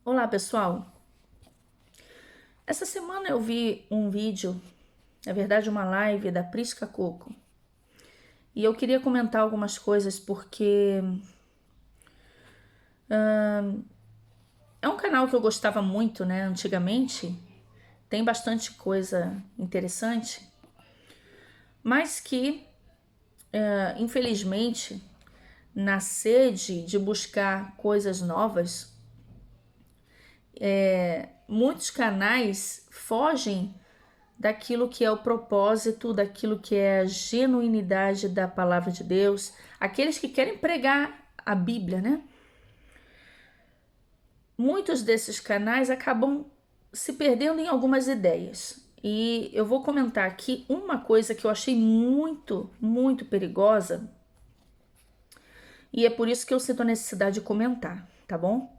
Olá, pessoal. Essa semana eu vi um vídeo, na verdade uma live da Prisca Coco. E eu queria comentar algumas coisas porque é um canal que eu gostava muito, né, antigamente. Tem bastante coisa interessante, mas que, infelizmente, na sede de buscar coisas novas, muitos canais fogem daquilo que é o propósito, daquilo que é a genuinidade da palavra de Deus, aqueles que querem pregar a Bíblia, né? Muitos desses canais acabam se perdendo em algumas ideias. E eu vou comentar aqui uma coisa que eu achei muito perigosa, e é por isso que eu sinto a necessidade de comentar, tá bom?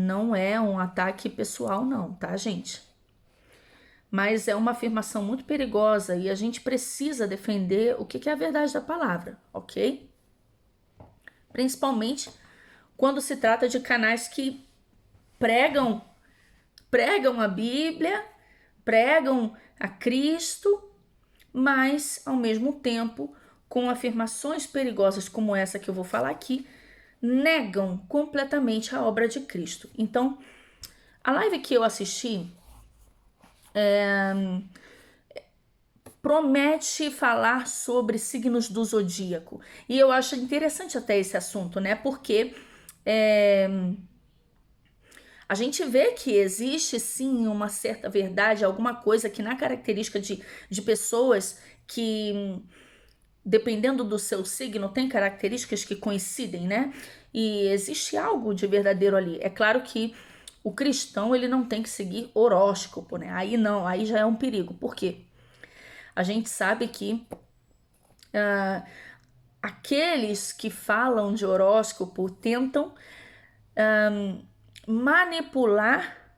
Não é um ataque pessoal, não, tá, gente? Mas é uma afirmação muito perigosa e a gente precisa defender o que é a verdade da palavra, ok? Principalmente quando se trata de canais que pregam, pregam a Bíblia, pregam a Cristo, mas ao mesmo tempo, com afirmações perigosas como essa que eu vou falar aqui, negam completamente a obra de Cristo. Então, a live que eu assisti promete falar sobre signos do zodíaco. E eu acho interessante até esse assunto, né? Porque a gente vê que existe sim uma certa verdade, alguma coisa que na característica de pessoas que, dependendo do seu signo, tem características que coincidem, né? E existe algo de verdadeiro ali. É claro que o cristão ele não tem que seguir horóscopo, né? Aí não, aí já é um perigo. Por quê? A gente sabe que aqueles que falam de horóscopo tentam manipular,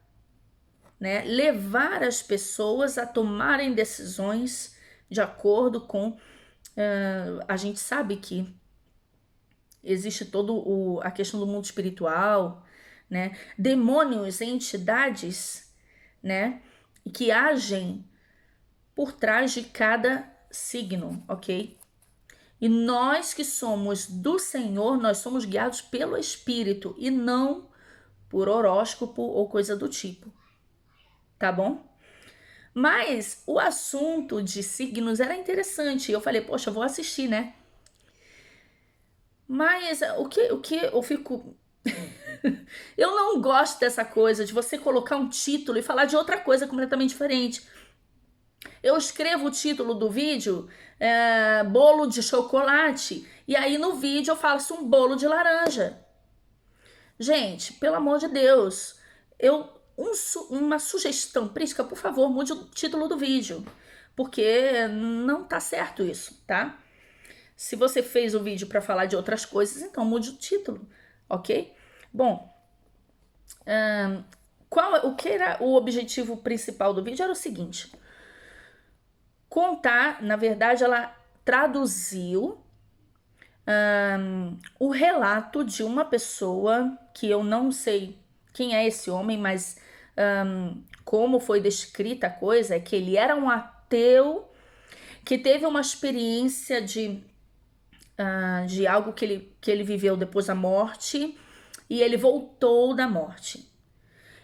né, levar as pessoas a tomarem decisões de acordo com. A gente sabe que existe a questão do mundo espiritual, né? Demônios, entidades, né? Que agem por trás de cada signo, ok? E nós que somos do Senhor, nós somos guiados pelo Espírito e não por horóscopo ou coisa do tipo, tá bom? Mas o assunto de signos era interessante. Eu falei, poxa, eu vou assistir, né? Mas o que eu fico. Eu não gosto dessa coisa de você colocar um título e falar de outra coisa completamente diferente. Eu escrevo o título do vídeo, bolo de chocolate, e aí no vídeo eu faço um bolo de laranja. Gente, pelo amor de Deus, uma sugestão, Prisca, por favor, mude o título do vídeo, porque não tá certo isso, tá? Se você fez o vídeo para falar de outras coisas, então mude o título, ok? Bom, o que era o objetivo principal do vídeo? Era o seguinte: contar, na verdade, ela traduziu o relato de uma pessoa que eu não sei quem é esse homem, mas como foi descrita a coisa é que ele era um ateu que teve uma experiência de algo que ele viveu depois da morte e ele voltou da morte.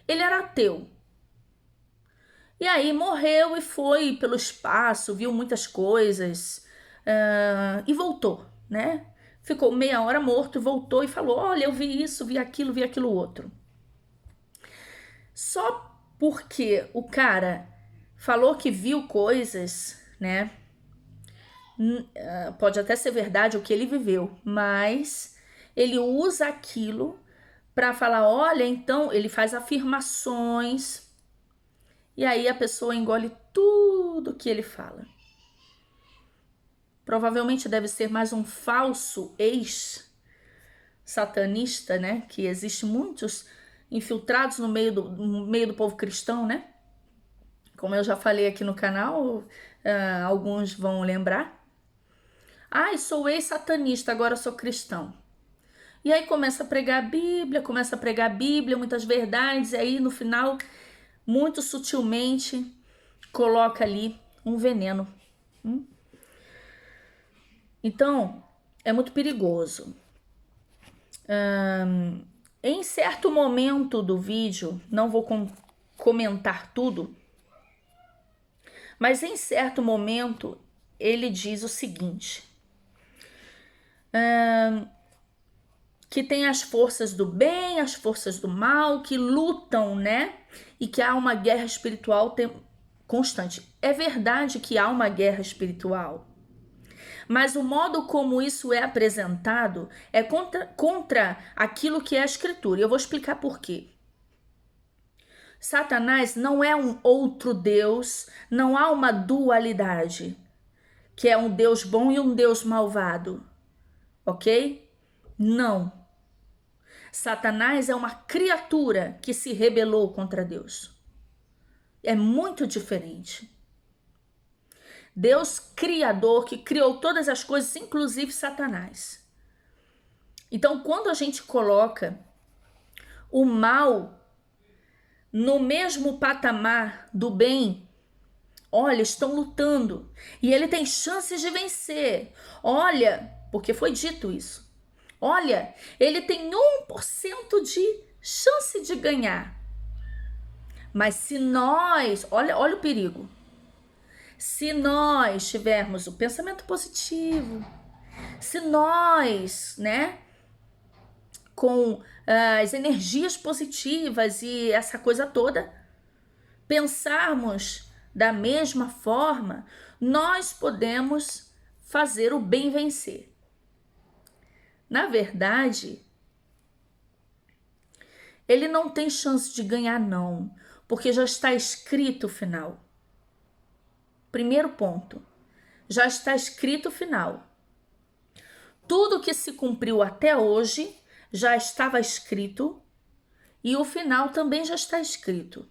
Ele era ateu. E aí morreu e foi pelo espaço, viu muitas coisas e voltou, né? Ficou meia hora morto, voltou e falou: Olha, eu vi isso, vi aquilo outro. Só porque o cara falou que viu coisas, né? Pode até ser verdade o que ele viveu, mas ele usa aquilo para falar: olha, então ele faz afirmações e aí a pessoa engole tudo que ele fala. Provavelmente deve ser mais um falso ex-satanista, né? Que existe muitos infiltrados no meio do povo cristão, né? Como eu já falei aqui no canal, alguns vão lembrar. Ai, sou ex-satanista, agora sou cristão. E aí começa a pregar a Bíblia, muitas verdades, e aí no final, muito sutilmente, coloca ali um veneno. Então, é muito perigoso. Em certo momento do vídeo, não vou comentar tudo, mas em certo momento ele diz o seguinte: que tem as forças do bem, as forças do mal, que lutam, né? E que há uma guerra espiritual constante. É verdade que há uma guerra espiritual, mas o modo como isso é apresentado é contra aquilo que é a Escritura. E eu vou explicar por quê. Satanás não é um outro Deus, não há uma dualidade, que é um Deus bom e um Deus malvado, ok? Não. Satanás é uma criatura que se rebelou contra Deus. É muito diferente. Deus criador que criou todas as coisas, inclusive Satanás. Então, quando a gente coloca o mal no mesmo patamar do bem, olha, estão lutando e ele tem chances de vencer. Olha, porque foi dito isso. Olha, ele tem 1% de chance de ganhar. Mas se nós, olha o perigo. Se nós tivermos o pensamento positivo, se nós, né, com as energias positivas e essa coisa toda, pensarmos da mesma forma, nós podemos fazer o bem vencer. Na verdade, ele não tem chance de ganhar, não, porque já está escrito o final. Primeiro ponto, já está escrito o final. Tudo que se cumpriu até hoje já estava escrito e o final também já está escrito.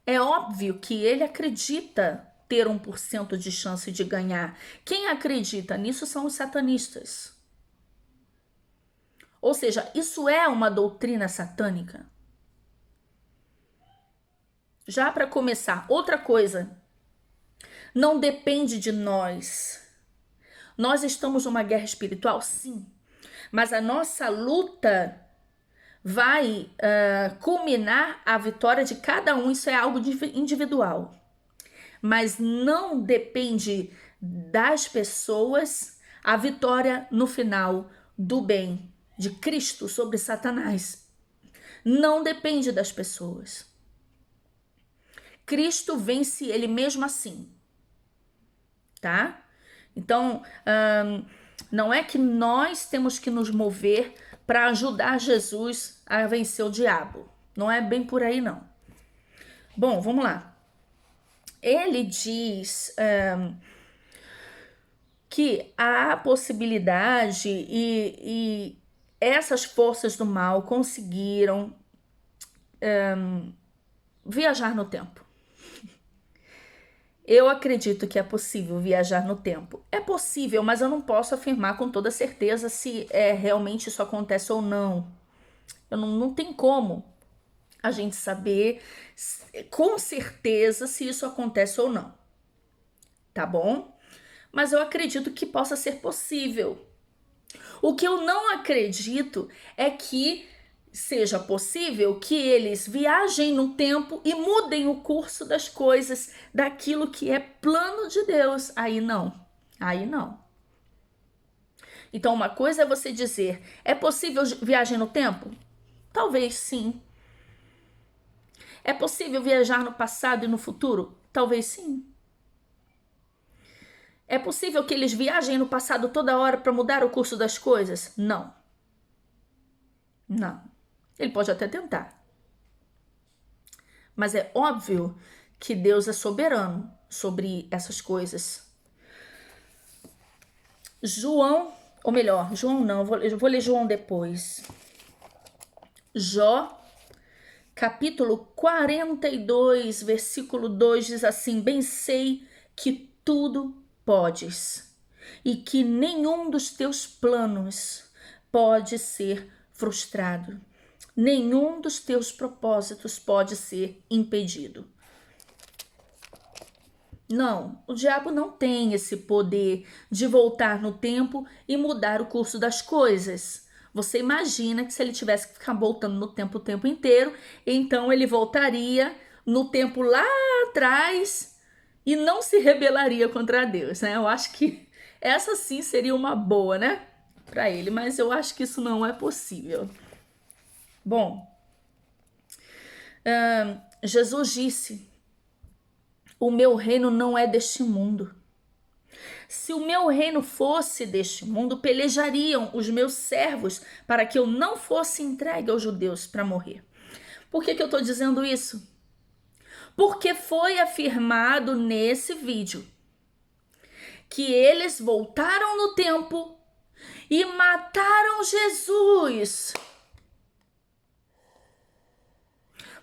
É óbvio que ele acredita ter 1% de chance de ganhar. Quem acredita nisso são os satanistas. Ou seja, isso é uma doutrina satânica. Já para começar, outra coisa, não depende de nós. Nós estamos numa guerra espiritual, sim, mas a nossa luta vai culminar a vitória de cada um, isso é algo individual. Mas não depende das pessoas a vitória no final do bem de Cristo sobre Satanás. Não depende das pessoas. Cristo vence ele mesmo assim, tá? Então, não é que nós temos que nos mover para ajudar Jesus a vencer o diabo. Não é bem por aí, não. Bom, vamos lá. Ele diz que há possibilidade e essas forças do mal conseguiram viajar no tempo. Eu acredito que é possível viajar no tempo. É possível, mas eu não posso afirmar com toda certeza se realmente isso acontece ou não. Não tem como a gente saber com certeza se isso acontece ou não. Tá bom? Mas eu acredito que possa ser possível. O que eu não acredito é que seja possível que eles viajem no tempo e mudem o curso das coisas, daquilo que é plano de Deus. Aí não. Então, uma coisa é você dizer, é possível viagem no tempo? Talvez sim. É possível viajar no passado e no futuro? Talvez sim. É possível que eles viajem no passado toda hora para mudar o curso das coisas? Não. Não. Ele pode até tentar. Mas é óbvio que Deus é soberano sobre essas coisas. João, ou melhor, João não, eu vou ler João depois. Jó, capítulo 42, versículo 2 diz assim: bem sei que tudo podes e que nenhum dos teus planos pode ser frustrado. Nenhum dos teus propósitos pode ser impedido. Não, o diabo não tem esse poder de voltar no tempo e mudar o curso das coisas. Você imagina que se ele tivesse que ficar voltando no tempo o tempo inteiro, então ele voltaria no tempo lá atrás e não se rebelaria contra Deus, né? Eu acho que essa sim seria uma boa, né? Para ele, mas eu acho que isso não é possível. Bom, Jesus disse: o meu reino não é deste mundo. Se o meu reino fosse deste mundo, pelejariam os meus servos para que eu não fosse entregue aos judeus para morrer. Por que eu estou dizendo isso? Porque foi afirmado nesse vídeo que eles voltaram no tempo e mataram Jesus.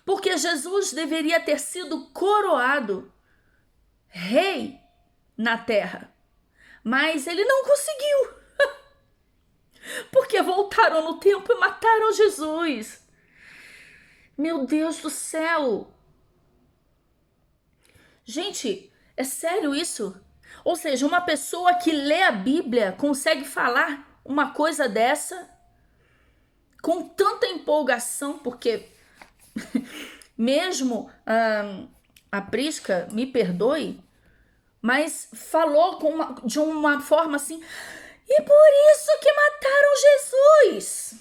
Porque Jesus deveria ter sido coroado rei na terra. Mas ele não conseguiu. Porque voltaram no tempo e mataram Jesus. Meu Deus do céu. Gente, é sério isso? Ou seja, uma pessoa que lê a Bíblia consegue falar uma coisa dessa com tanta empolgação, porque mesmo a Prisca, me perdoe, mas falou de uma forma assim, e por isso que mataram Jesus.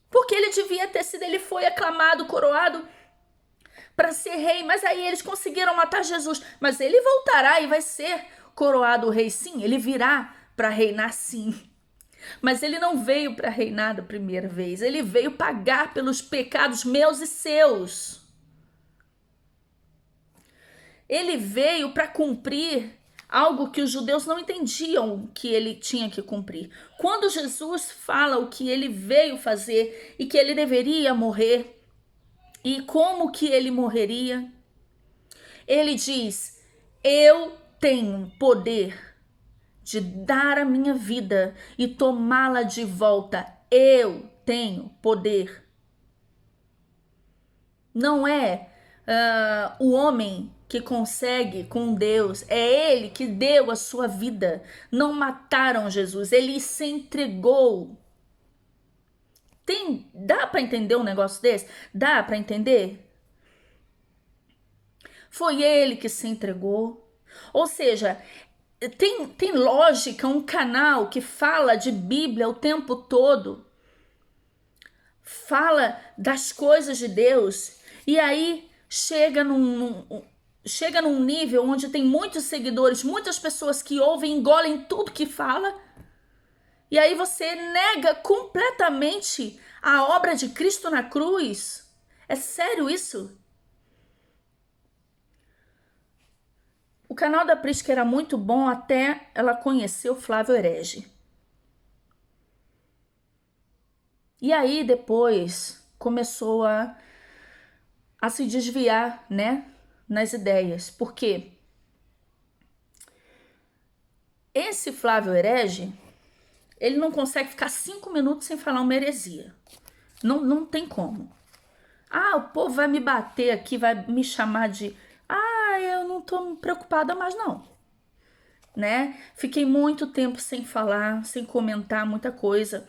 Porque ele devia ter sido, ele foi aclamado, coroado para ser rei, mas aí eles conseguiram matar Jesus. Mas ele voltará e vai ser coroado rei, sim, ele virá para reinar, sim. Mas ele não veio para reinar da primeira vez, ele veio pagar pelos pecados meus e seus. Ele veio para cumprir algo que os judeus não entendiam que ele tinha que cumprir. Quando Jesus fala o que ele veio fazer e que ele deveria morrer e como que ele morreria, ele diz: eu tenho poder de dar a minha vida e tomá-la de volta. Eu tenho poder. Não é o homem que consegue com Deus, é ele que deu a sua vida. Não mataram Jesus, ele se entregou. Dá para entender um negócio desse? Dá para entender? Foi ele que se entregou. Ou seja, tem lógica um canal que fala de Bíblia o tempo todo, fala das coisas de Deus, e aí chega num nível onde tem muitos seguidores, muitas pessoas que ouvem, engolem tudo que fala, e aí você nega completamente a obra de Cristo na cruz. É sério isso? O canal da Prisca era muito bom até ela conhecer o Flávio Herege. E aí depois começou a se desviar, né, nas ideias. Por quê? Esse Flávio Herege, ele não consegue ficar 5 minutos sem falar uma heresia. Não tem como. Ah, o povo vai me bater aqui, vai me chamar de... Ah, eu não tô preocupada mais não. Né? Fiquei muito tempo sem falar, sem comentar muita coisa.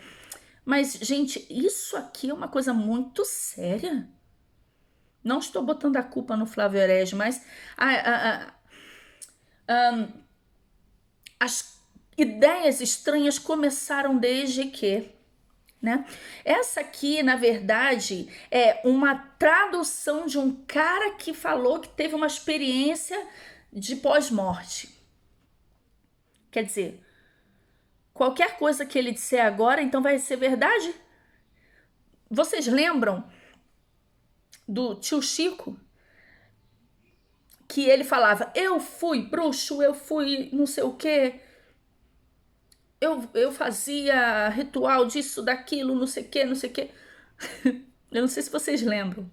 Mas, gente, isso aqui é uma coisa muito séria. Não estou botando a culpa no Flávio Herege, mas as ideias estranhas começaram desde que, né? Essa aqui, na verdade, é uma tradução de um cara que falou que teve uma experiência de pós-morte. Quer dizer, qualquer coisa que ele disser agora, então vai ser verdade? Vocês lembram do tio Chico? Que ele falava, eu fui bruxo, eu fui não sei o quê. Eu fazia ritual disso, daquilo, não sei o quê, não sei o quê. Eu não sei se vocês lembram.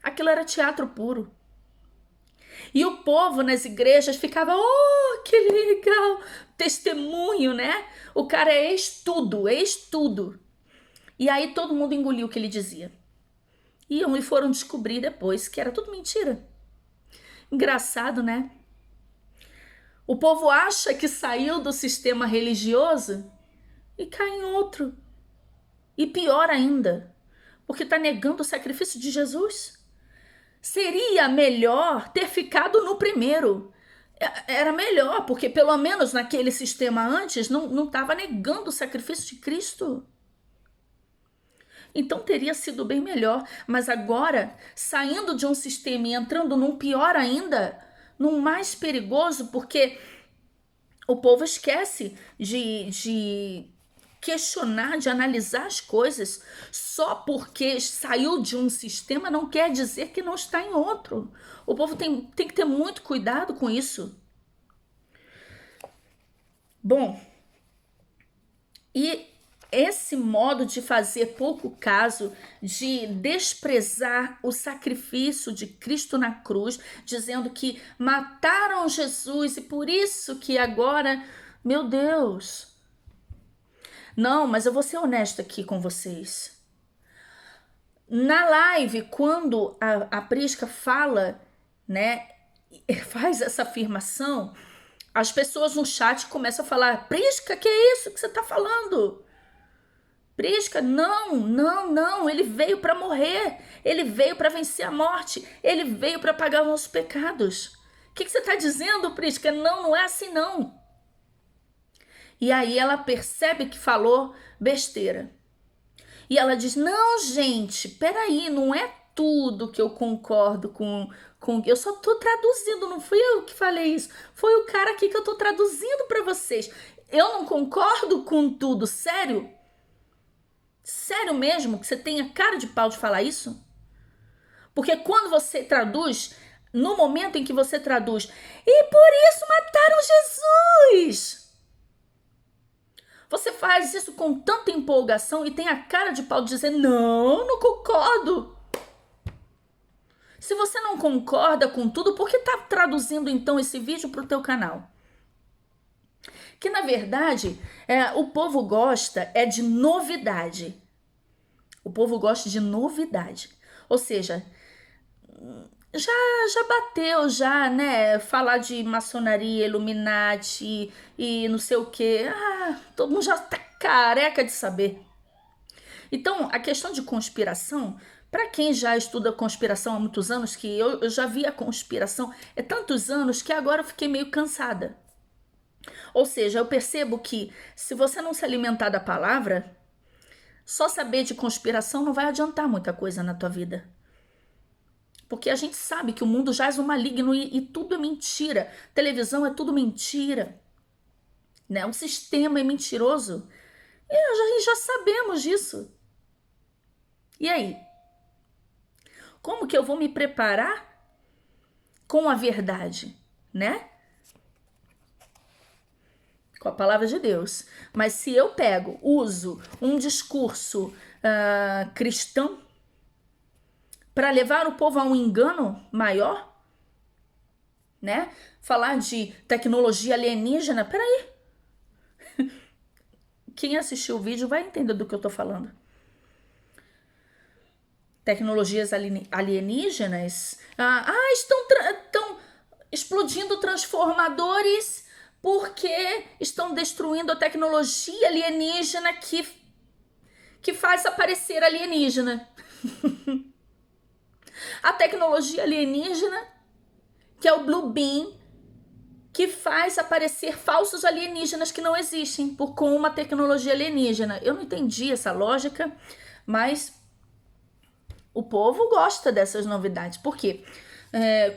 Aquilo era teatro puro. E o povo nas igrejas ficava, oh, que legal, testemunho, né? O cara é ex-tudo, ex-tudo. E aí todo mundo engoliu o que ele dizia. E foram descobrir depois que era tudo mentira. Engraçado, né? O povo acha que saiu do sistema religioso e cai em outro. E pior ainda, porque está negando o sacrifício de Jesus. Seria melhor ter ficado no primeiro. Era melhor, porque pelo menos naquele sistema antes não estava negando o sacrifício de Cristo. Então teria sido bem melhor. Mas agora, saindo de um sistema e entrando num pior ainda, num mais perigoso, porque o povo esquece de questionar, de analisar as coisas. Só porque saiu de um sistema não quer dizer que não está em outro. O povo tem que ter muito cuidado com isso. Bom, e esse modo de fazer pouco caso, de desprezar o sacrifício de Cristo na cruz, dizendo que mataram Jesus e por isso que agora, meu Deus. Não, mas eu vou ser honesta aqui com vocês. Na live, quando a Prisca fala, né, faz essa afirmação, as pessoas no chat começam a falar, Prisca, que é isso que você está falando? Prisca, não, ele veio para morrer, ele veio para vencer a morte, ele veio para pagar os nossos pecados. O que você está dizendo, Prisca? Não é assim não. E aí ela percebe que falou besteira. E ela diz, não, gente, peraí, não é tudo que eu concordo com eu só tô traduzindo, não fui eu que falei isso, foi o cara aqui que eu tô traduzindo para vocês. Eu não concordo com tudo, sério? Sério mesmo que você tenha cara de pau de falar isso? Porque quando você traduz, no momento em que você traduz, e por isso mataram Jesus, você faz isso com tanta empolgação e tem a cara de pau de dizer, não concordo. Se você não concorda com tudo, por que tá traduzindo então esse vídeo para o teu canal? Que na verdade, o povo gosta de novidade. O povo gosta de novidade. Ou seja, já bateu, né? Falar de maçonaria, Illuminati e não sei o quê. Todo mundo já tá careca de saber. Então, a questão de conspiração, para quem já estuda conspiração há muitos anos, que eu já vi a conspiração há tantos anos que agora eu fiquei meio cansada. Ou seja, eu percebo que se você não se alimentar da palavra, só saber de conspiração não vai adiantar muita coisa na tua vida. Porque a gente sabe que o mundo jaz no maligno e tudo é mentira. Televisão é tudo mentira. Né? O sistema é mentiroso. E já sabemos disso. E aí? Como que eu vou me preparar com a verdade, né? Com a palavra de Deus. Mas se eu uso um discurso cristão para levar o povo a um engano maior, né? Falar de tecnologia alienígena, peraí. Quem assistiu o vídeo vai entender do que eu tô falando. Tecnologias alienígenas estão explodindo transformadores porque estão destruindo a tecnologia alienígena que faz aparecer alienígena. A tecnologia alienígena, que é o Blue Beam, que faz aparecer falsos alienígenas que não existem com uma tecnologia alienígena. Eu não entendi essa lógica, mas o povo gosta dessas novidades. Por quê?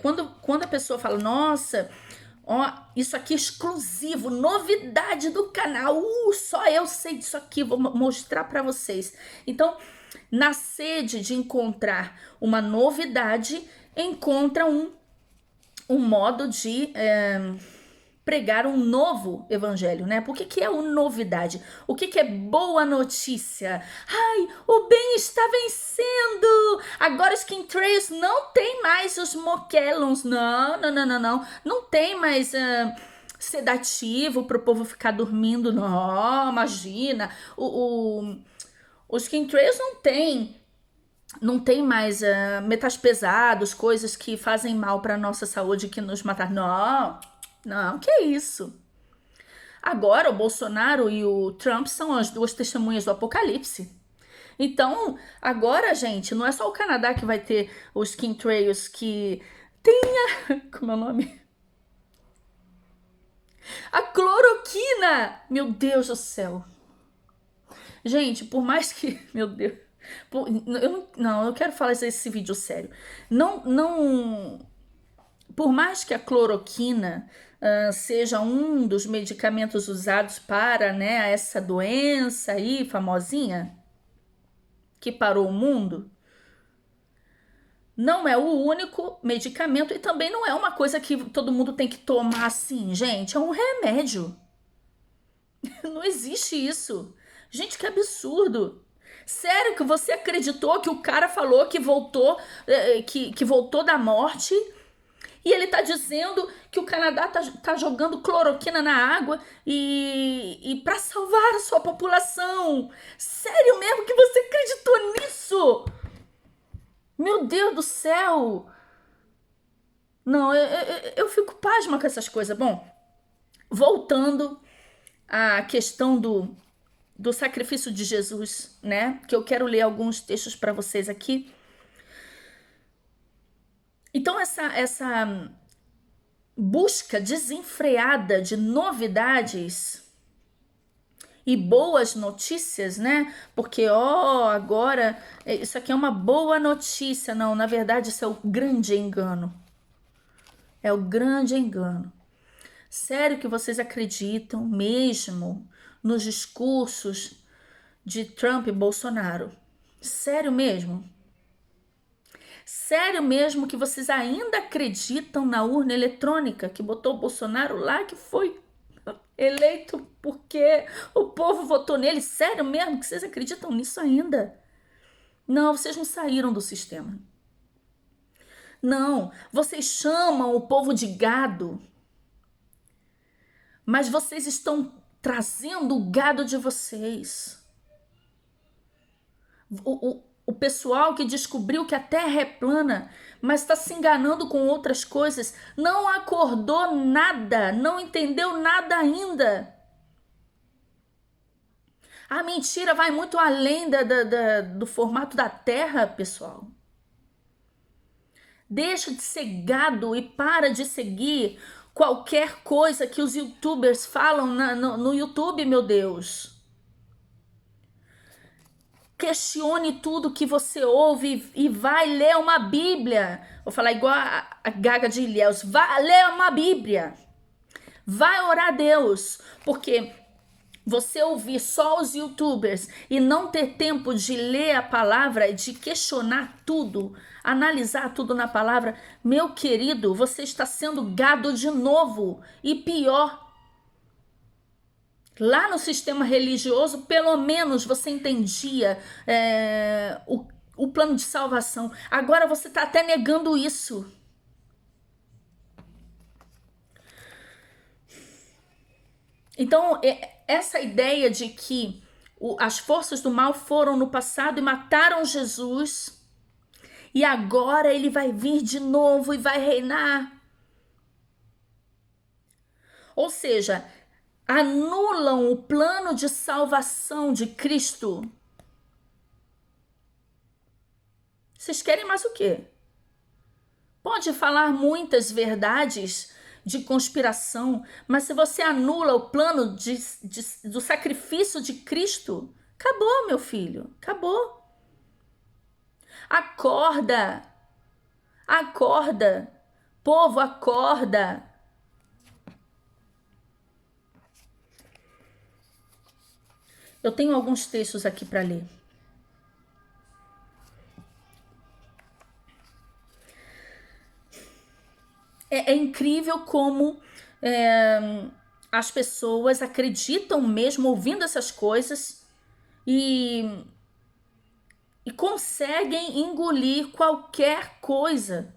Quando a pessoa fala, nossa, isso aqui é exclusivo, novidade do canal, só eu sei disso aqui, vou mostrar para vocês. Então, na sede de encontrar uma novidade, encontra um modo de pregar um novo evangelho, né? Por que é o novidade? O que é boa notícia? Ai, o bem está vencendo! Agora os chemtrails não tem mais os moquelons, não, não, não, não, não. Não tem mais sedativo para o povo ficar dormindo, não, imagina. Os chemtrails não tem mais metais pesados, coisas que fazem mal para nossa saúde, que nos matar. Não, não, que isso? Agora o Bolsonaro e o Trump são as duas testemunhas do apocalipse. Então, agora, gente, não é só o Canadá que vai ter os chemtrails que tenha, como é o nome? A cloroquina! Meu Deus do céu. Gente, por mais que, meu Deus, eu quero falar esse vídeo sério. Não, por mais que a cloroquina seja um dos medicamentos usados para, né, essa doença aí famosinha que parou o mundo, não é o único medicamento e também não é uma coisa que todo mundo tem que tomar assim, gente. É um remédio. Não existe isso. Gente, que absurdo. Sério que você acreditou que o cara falou que voltou, que voltou da morte? E ele tá dizendo que o Canadá tá jogando cloroquina na água e para salvar a sua população. Sério mesmo que você acreditou nisso? Meu Deus do céu. Não, eu fico pasma com essas coisas. Bom, voltando à questão do sacrifício de Jesus, né? Que eu quero ler alguns textos para vocês aqui. Então, essa busca desenfreada de novidades e boas notícias, né? Porque, agora isso aqui é uma boa notícia. Não, na verdade, isso é o grande engano. É o grande engano. Sério que vocês acreditam mesmo nos discursos de Trump e Bolsonaro? Sério mesmo? Sério mesmo que vocês ainda acreditam na urna eletrônica que botou o Bolsonaro lá, que foi eleito porque o povo votou nele? Sério mesmo que vocês acreditam nisso ainda? Não, vocês não saíram do sistema. Não, vocês chamam o povo de gado, mas vocês estão trazendo o gado de vocês. O pessoal que descobriu que a Terra é plana, mas está se enganando com outras coisas, não acordou nada, não entendeu nada ainda. A mentira vai muito além do formato da Terra, pessoal. Deixa de ser gado e para de seguir qualquer coisa que os youtubers falam no YouTube, meu Deus. Questione tudo que você ouve e vai ler uma Bíblia. Vou falar igual a Gaga de Ilhéus. Vai ler uma Bíblia. Vai orar a Deus. Porque você ouvir só os youtubers e não ter tempo de ler a palavra, de questionar tudo, analisar tudo na palavra, meu querido, você está sendo gado de novo. E pior, lá no sistema religioso, pelo menos você entendia o plano de salvação. Agora você está até negando isso. Então, essa ideia de que as forças do mal foram no passado e mataram Jesus, e agora ele vai vir de novo e vai reinar. Ou seja, anulam o plano de salvação de Cristo. Vocês querem mais o quê? Pode falar muitas verdades de conspiração, mas se você anula o plano do sacrifício de Cristo, acabou, meu filho, acabou. Acorda, acorda, povo, acorda. Eu tenho alguns textos aqui para ler. É incrível como As pessoas acreditam mesmo ouvindo essas coisas e, e conseguem engolir qualquer coisa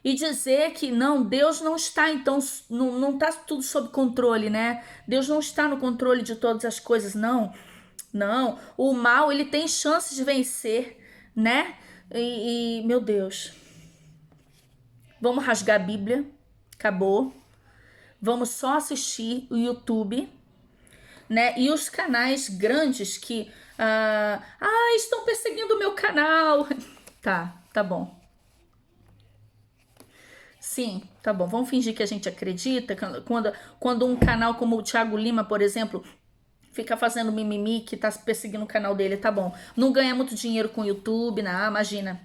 e dizer que não, Deus não está, então, não está tudo sob controle, né? Deus não está no controle de todas as coisas, não. Não, o mal, ele tem chances de vencer, né? Meu Deus, vamos rasgar a Bíblia, acabou. Vamos só assistir o YouTube, né? E os canais grandes que estão perseguindo o meu canal. Tá bom. Sim, tá bom. Vamos fingir que a gente acredita. Quando um canal como o Thiago Lima, por exemplo, fica fazendo mimimi que tá perseguindo o canal dele, tá bom. Não ganha muito dinheiro com o YouTube, não, imagina.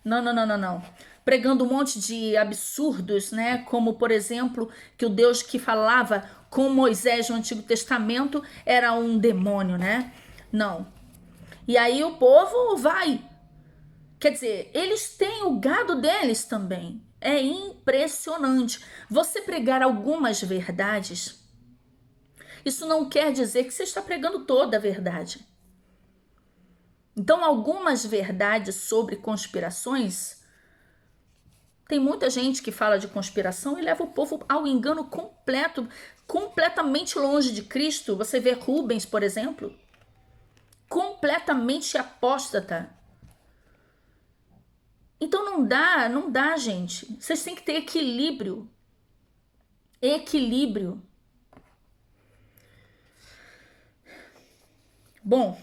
Não. Pregando um monte de absurdos, né? Como, por exemplo, que o Deus que falava com Moisés no Antigo Testamento era um demônio, né? Não. E aí o povo vai. Quer dizer, eles têm o gado deles também. É impressionante. Você pregar algumas verdades, isso não quer dizer que você está pregando toda a verdade. Então, algumas verdades sobre conspirações, tem muita gente que fala de conspiração e leva o povo ao engano completo, completamente longe de Cristo. Você vê Rubens, por exemplo, completamente apóstata. Então não dá, gente. Vocês têm que ter equilíbrio. Equilíbrio. Bom,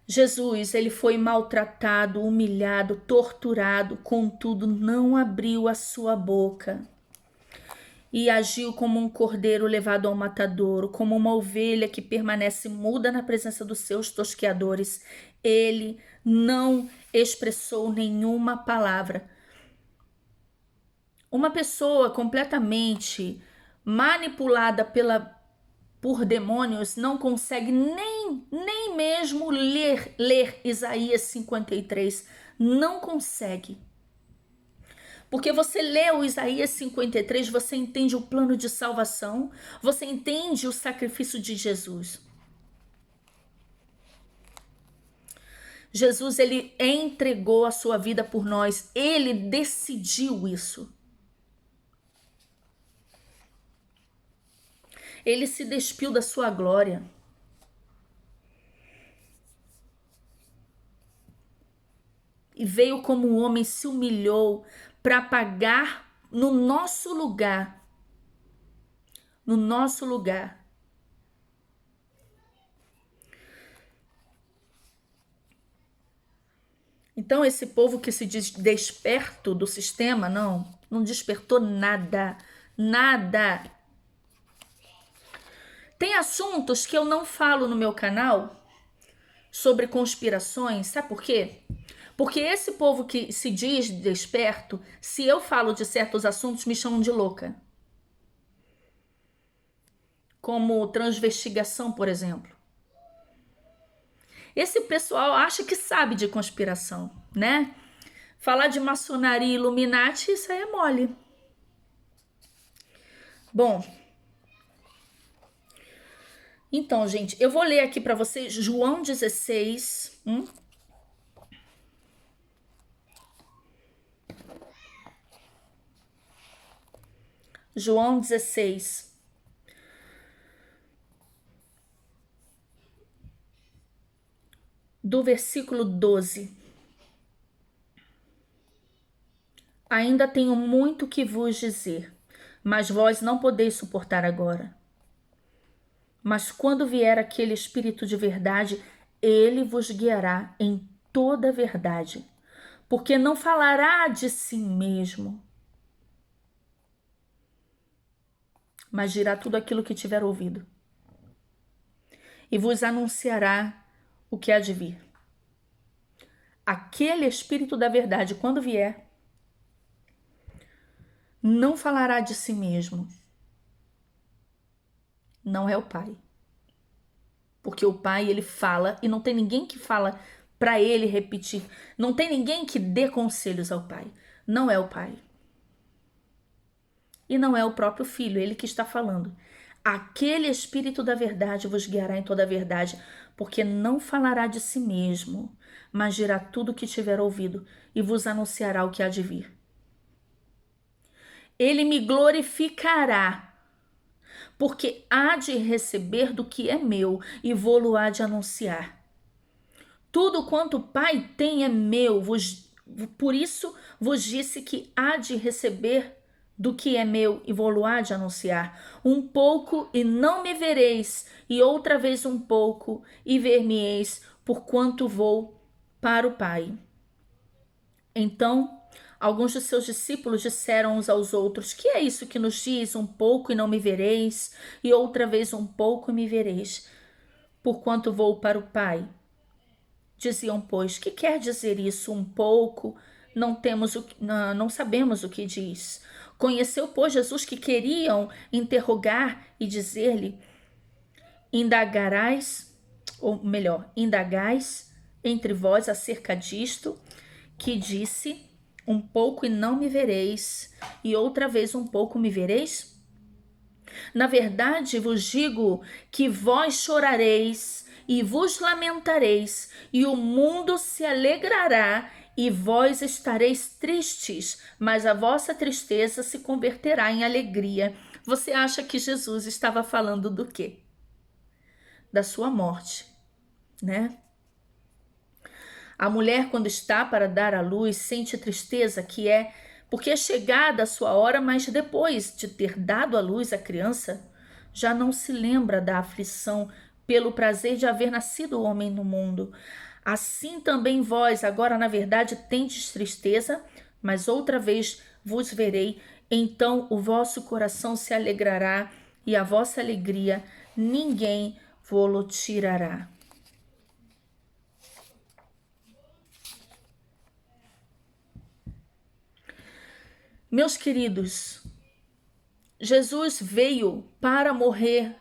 Jesus, ele foi maltratado, humilhado, torturado, contudo não abriu a sua boca. E agiu como um cordeiro levado ao matadouro, como uma ovelha que permanece muda na presença dos seus tosqueadores. Ele não expressou nenhuma palavra. Uma pessoa completamente manipulada por demônios não consegue nem mesmo ler Isaías 53. Não consegue. Porque você lê o Isaías 53, você entende o plano de salvação, você entende o sacrifício de Jesus. Jesus, ele entregou a sua vida por nós, ele decidiu isso. Ele se despiu da sua glória. E veio como um homem, se humilhou para pagar no nosso lugar. No nosso lugar. Então esse povo que se diz desperto do sistema, não despertou nada. Nada. Tem assuntos que eu não falo no meu canal sobre conspirações, sabe por quê? Porque esse povo que se diz desperto, se eu falo de certos assuntos, me chamam de louca. Como transvestigação, por exemplo. Esse pessoal acha que sabe de conspiração, né? Falar de maçonaria e Illuminati, isso aí é mole. Bom, então, gente, eu vou ler aqui para vocês João 16. João 16. Do versículo 12. Ainda tenho muito que vos dizer, mas vós não podeis suportar agora. Mas quando vier aquele Espírito de verdade, ele vos guiará em toda a verdade, porque não falará de si mesmo, mas dirá tudo aquilo que tiver ouvido, e vos anunciará o que há de vir. Aquele Espírito da verdade, quando vier, não falará de si mesmo. Não é o Pai. Porque o Pai, ele fala e não tem ninguém que fala para ele repetir. Não tem ninguém que dê conselhos ao Pai. Não é o Pai. E não é o próprio Filho, ele que está falando. Aquele Espírito da verdade vos guiará em toda a verdade, porque não falará de si mesmo, mas dirá tudo o que tiver ouvido e vos anunciará o que há de vir. Ele me glorificará, porque há de receber do que é meu e vou-lo há de anunciar. Tudo quanto o Pai tem é meu, por isso vos disse que há de receber do que é meu e vou-lo há de anunciar. Um pouco e não me vereis, e outra vez um pouco e ver-me-eis, porquanto vou para o Pai. Então, alguns de seus discípulos disseram uns aos outros: que é isso que nos diz? Um pouco e não me vereis, e outra vez um pouco e me vereis, porquanto vou para o Pai. Diziam, pois, que quer dizer isso? Um pouco, não sabemos o que diz. Conheceu, pois, Jesus que queriam interrogar e dizer-lhe: indagarás, ou melhor, indagais entre vós acerca disto, que disse, um pouco e não me vereis, e outra vez um pouco me vereis? Na verdade vos digo que vós chorareis e vos lamentareis, e o mundo se alegrará, e vós estareis tristes, mas a vossa tristeza se converterá em alegria. Você acha que Jesus estava falando do quê? Da sua morte, né? A mulher, quando está para dar à luz, sente tristeza, que é porque é chegada a sua hora, mas depois de ter dado à luz a criança, já não se lembra da aflição pelo prazer de haver nascido o homem no mundo. Assim também vós, agora na verdade, tendes tristeza, mas outra vez vos verei, então o vosso coração se alegrará e a vossa alegria ninguém vô-lo tirará. Meus queridos, Jesus veio para morrer.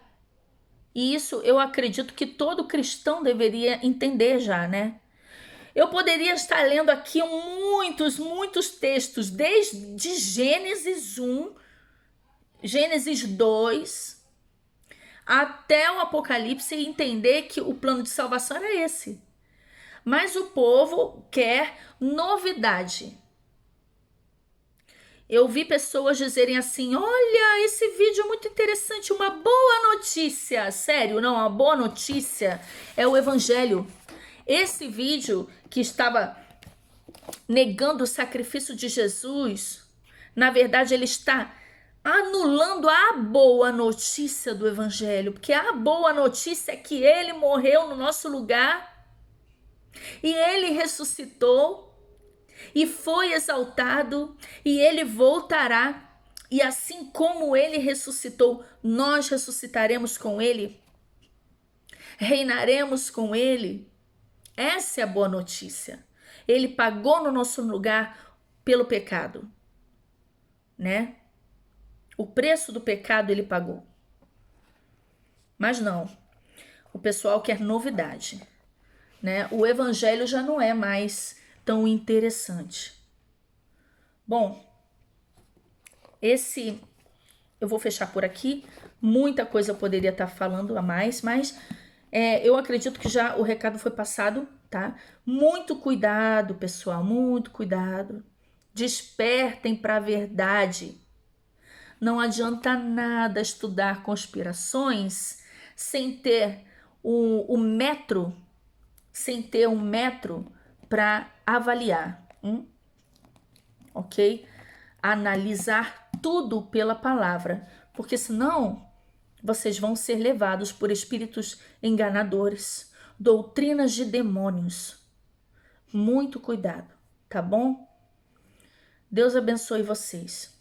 E isso eu acredito que todo cristão deveria entender já, né? Eu poderia estar lendo aqui muitos textos, desde Gênesis 1, Gênesis 2, até o Apocalipse e entender que o plano de salvação era esse. Mas o povo quer novidade. Eu vi pessoas dizerem assim: olha, esse vídeo é muito interessante, uma boa notícia. Sério, não, uma boa notícia é o Evangelho. Esse vídeo que estava negando o sacrifício de Jesus, na verdade ele está anulando a boa notícia do Evangelho, porque a boa notícia é que ele morreu no nosso lugar e ele ressuscitou e foi exaltado, e ele voltará, e assim como ele ressuscitou, nós ressuscitaremos com ele, reinaremos com ele. Essa é a boa notícia. Ele pagou no nosso lugar pelo pecado, né? O preço do pecado ele pagou. Mas não, o pessoal quer novidade, né? O evangelho já não é mais tão interessante. Bom, eu vou fechar por aqui. Muita coisa eu poderia estar falando a mais, mas eu acredito que já o recado foi passado, tá? Muito cuidado, pessoal, muito cuidado. Despertem para a verdade. Não adianta nada estudar conspirações sem ter o metro, sem ter um metro para avaliar, ok? Analisar tudo pela palavra, porque senão vocês vão ser levados por espíritos enganadores, doutrinas de demônios. Muito cuidado, tá bom? Deus abençoe vocês.